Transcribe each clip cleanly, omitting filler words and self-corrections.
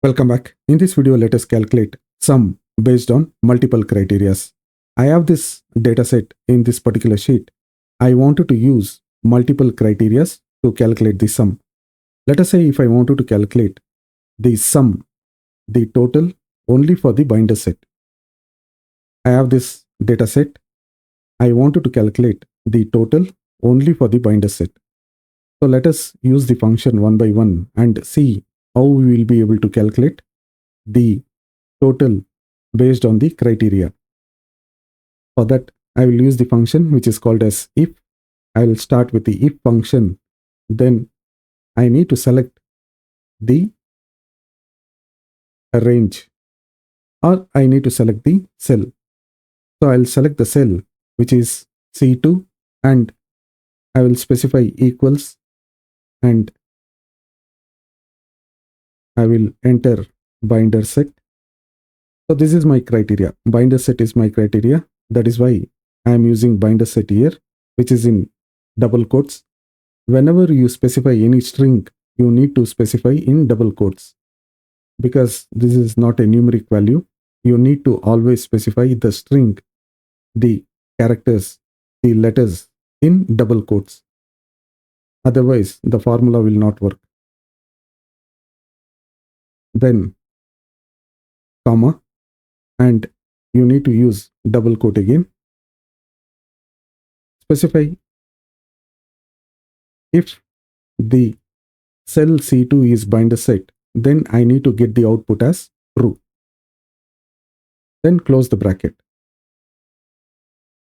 Welcome back. In this video, let us calculate sum based on multiple criterias. I have this data set in this particular sheet. I wanted to use multiple criterias to calculate the sum. Let us say if I wanted to calculate the sum, the total only for the binder set. I have this data set. I wanted to calculate the total only for the binder set. So let us use the function one by one and see how we will be able to calculate the total based on the criteria. For that, I will use the function which is called as if. I will start with the if function. Then I need to select the range, or I need to select the cell. So I'll select the cell which is C2 and I will specify equals and I will enter binder set. So this is my criteria. Binder set is my criteria. That is why I am using binder set here, which is in double quotes. Whenever you specify any string, you need to specify in double quotes. Because this is not a numeric value, you need to always specify the string, the characters, the letters in double quotes. Otherwise, the formula will not work. Then, comma, and you need to use double quote again. Specify if the cell C2 is binder set, then I need to get the output as true. Then close the bracket.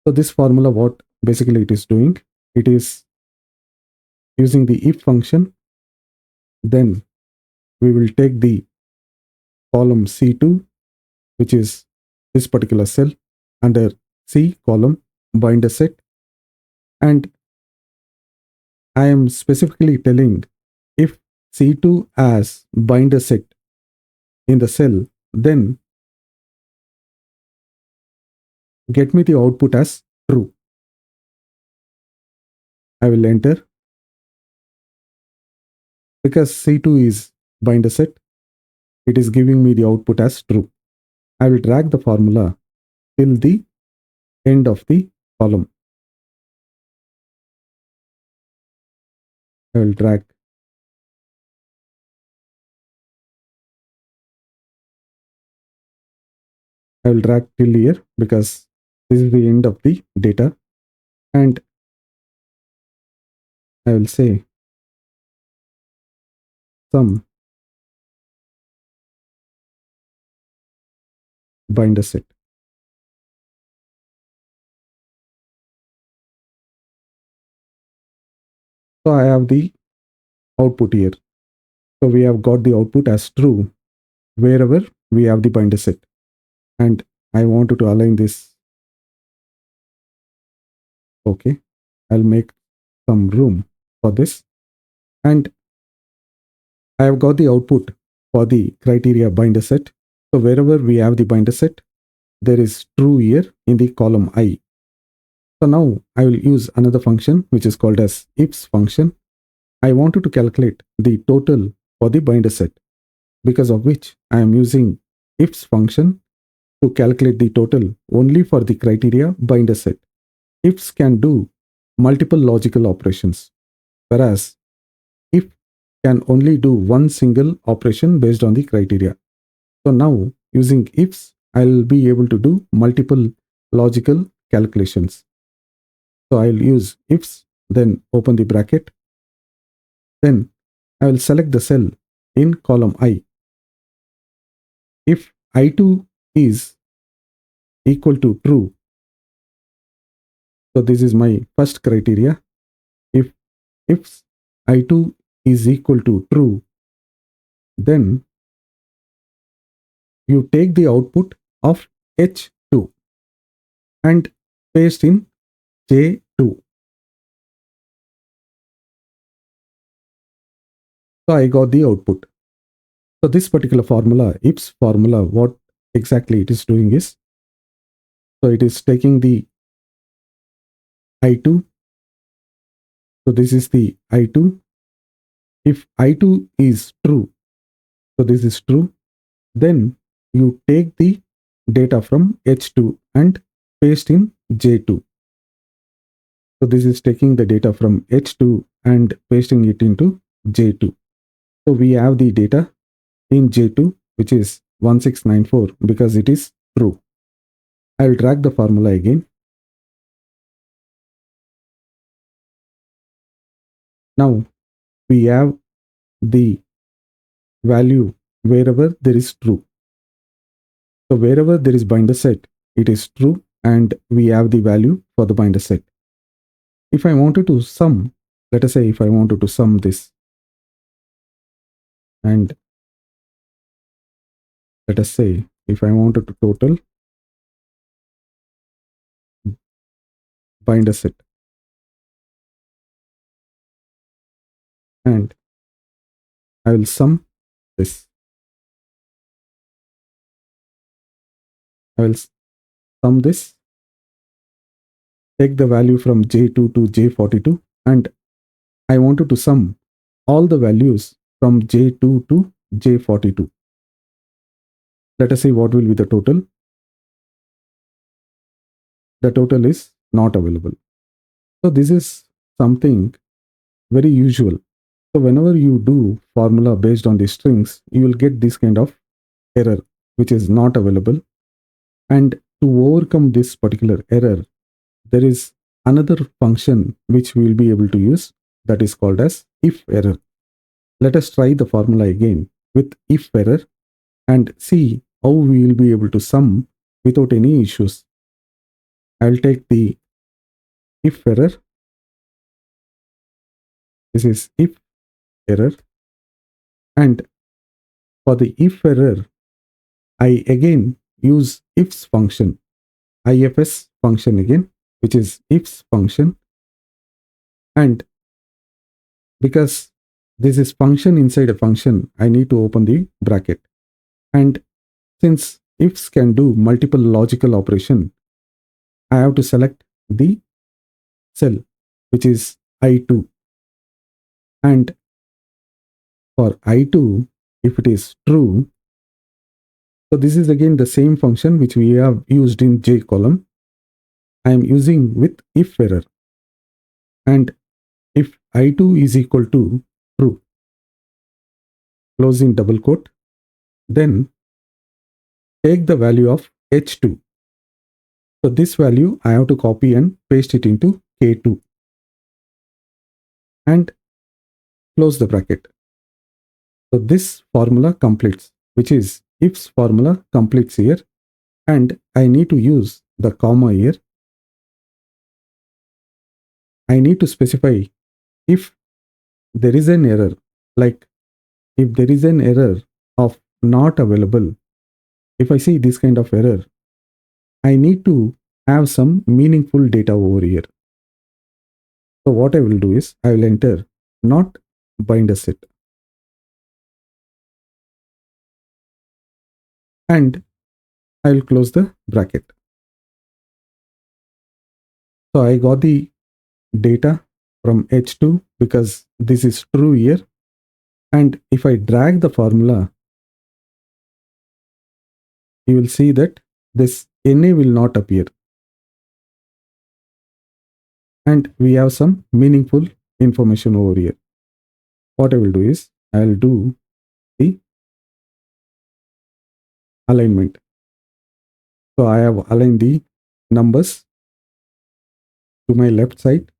So this formula, what basically it is doing, it is using the if function. Then we will take the column C2, which is this particular cell, under C column binder set, and I am specifically telling if C2 as binder set in the cell, then get me the output as true. I will enter. Because C2 is binder set, it is giving me the output as true. I will drag the formula till the end of the column. I will drag. I will drag till here because this is the end of the data. And I will say sum binder set. So I have the output here. So we have got the output as true wherever we have the binder set. And I wanted to align this. Okay, I'll make some room for this. And I have got the output for the criteria binder set. So wherever we have the binder set, there is true here in the column I. So now I will use another function which is called as ifs function. I wanted to calculate the total for the binder set, because of which I am using ifs function to calculate the total only for the criteria binder set. Ifs can do multiple logical operations, whereas if can only do one single operation based on the criteria. So now using ifs, I'll be able to do multiple logical calculations. So I'll use ifs, then open the bracket. Then I will select the cell in column I. If I2 is equal to true, so this is my first criteria. If I2 is equal to true, then you take the output of H2 and paste in J2. So I got the output. So this particular formula, ifs formula, what exactly it is doing is, so it is taking the I2. So this is the I2. If I2 is true, so this is true. Then you take the data from H2 and paste in J2. So this is taking the data from H2 and pasting it into J2. So we have the data in J2, which is 1694 because it is true. I'll drag the formula again. Now we have the value wherever there is true. So wherever there is binder set, it is true, and we have the value for the binder set. If I wanted to sum, let us say if I wanted to sum this, and let us say if I wanted to total binder set, and I will sum this. I will sum this, take the value from J2 to J42, and I wanted to sum all the values from J2 to J42. Let us see what will be the total. The total is not available. So this is something very usual. So whenever you do formula based on the strings, you will get this kind of error, which is not available. And to overcome this particular error, there is another function which we will be able to use, that is called as if error. Let us try the formula again with if error and see how we will be able to sum without any issues. I will take the if error. This is if error, and for the if error, I again use ifs function, ifs function again, which is ifs function. And because this is function inside a function, I need to open the bracket. And since ifs can do multiple logical operation, I have to select the cell, which is I2. And for I2, if it is true, so this is again the same function which we have used in J column. I am using with if error. And if I2 is equal to true, closing double quote, then take the value of H2. So this value I have to copy and paste it into K2 and close the bracket. So this formula completes, which is ifs formula completes here, and I need to use the comma here. I need to specify if there is an error, like if there is an error of not available, if I see this kind of error, I need to have some meaningful data over here. So what I will do is I will enter not binder set, and I will close the bracket. So I got the data from H2 because this is true here. And if I drag the formula, you will see that this NA will not appear. And we have some meaningful information over here. What I will do is I will do the alignment. So I have aligned the numbers to my left side.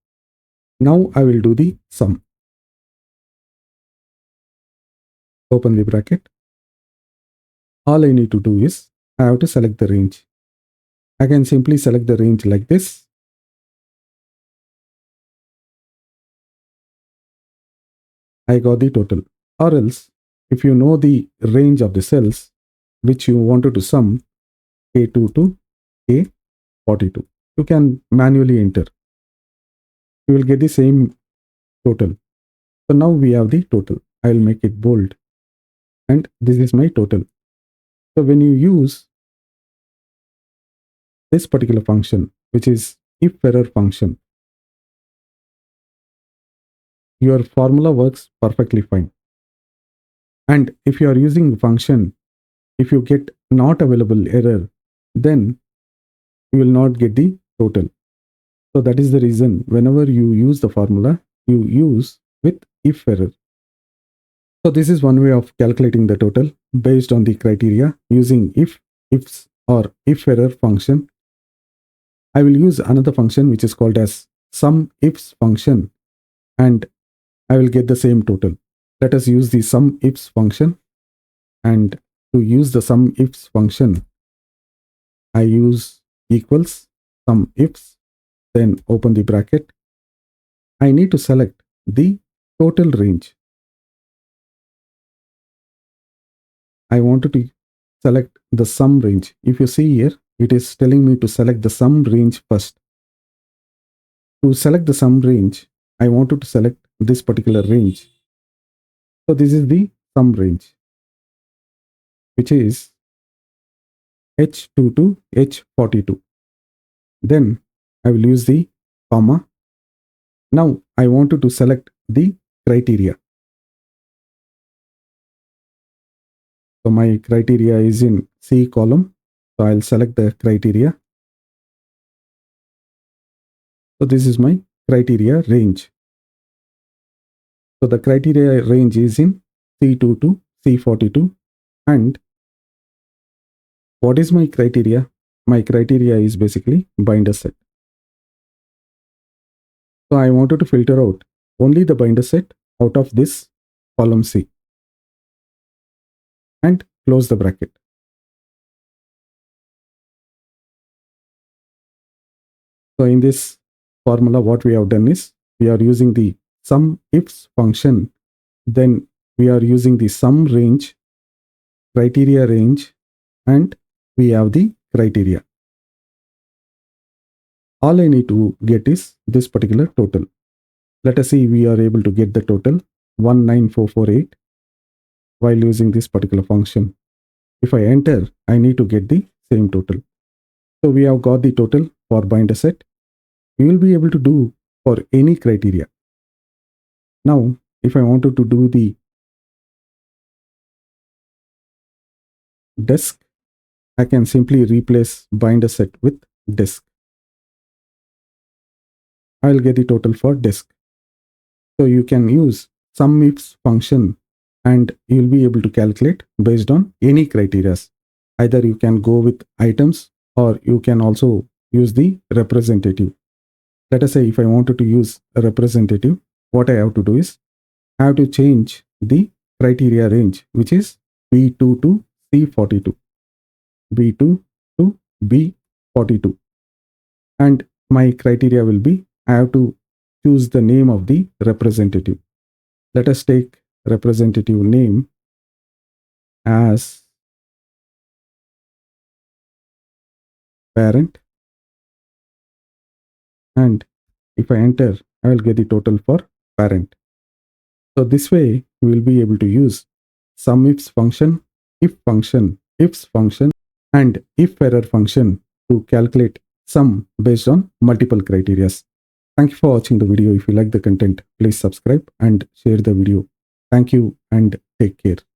Now I will do the sum. Open the bracket. All I need to do is I have to select the range. I can simply select the range like this. I got the total. Or else, if you know the range of the cells which you wanted to sum, K2 to K42, you can manually enter. You will get the same total. So now we have the total. I will make it bold. And this is my total. So when you use this particular function, which is if error function, your formula works perfectly fine. And if you are using function If you get not available error, then you will not get the total. So that is the reason whenever you use the formula, you use with if error. So this is one way of calculating the total based on the criteria using if, ifs or if error function. I will use another function which is called as sumifs function, and I will get the same total. Let us use the sumifs function, and to use the sumifs function, I use equals sumifs, then open the bracket. I need to select the total range. I wanted to select the sum range. If you see here, it is telling me to select the sum range first. To select the sum range, I wanted to select this particular range. So this is the sum range, which is H2 to H42. Then I will use the comma. Now I wanted to select the criteria. So my criteria is in C column. So I'll select the criteria. So this is my criteria range. So the criteria range is in C2 to C42. And what is my criteria? My criteria is basically binder set. So I wanted to filter out only the binder set out of this column C and close the bracket. So in this formula, what we have done is we are using the sumifs function, then we are using the sum range, criteria range, and we have the criteria. All I need to get is this particular total. Let us see we are able to get the total 19448 while using this particular function. If I enter, I need to get the same total. So we have got the total for binder set. You will be able to do for any criteria. Now, if I wanted to do the disk, I can simply replace binder set with disk. I will get the total for disk. So you can use sumifs function and you will be able to calculate based on any criteria. Either you can go with items or you can also use the representative. Let us say if I wanted to use a representative, what I have to do is I have to change the criteria range, which is B2 to C42, B2 to B42. And my criteria will be I have to choose the name of the representative. Let us take representative name as parent, and if I enter, I will get the total for parent. So this way we will be able to use sumifs function, if function, ifs function, and if error function to calculate sum based on multiple criteria. Thank you for watching the video. If you like the content, please subscribe and share the video. Thank you and take care.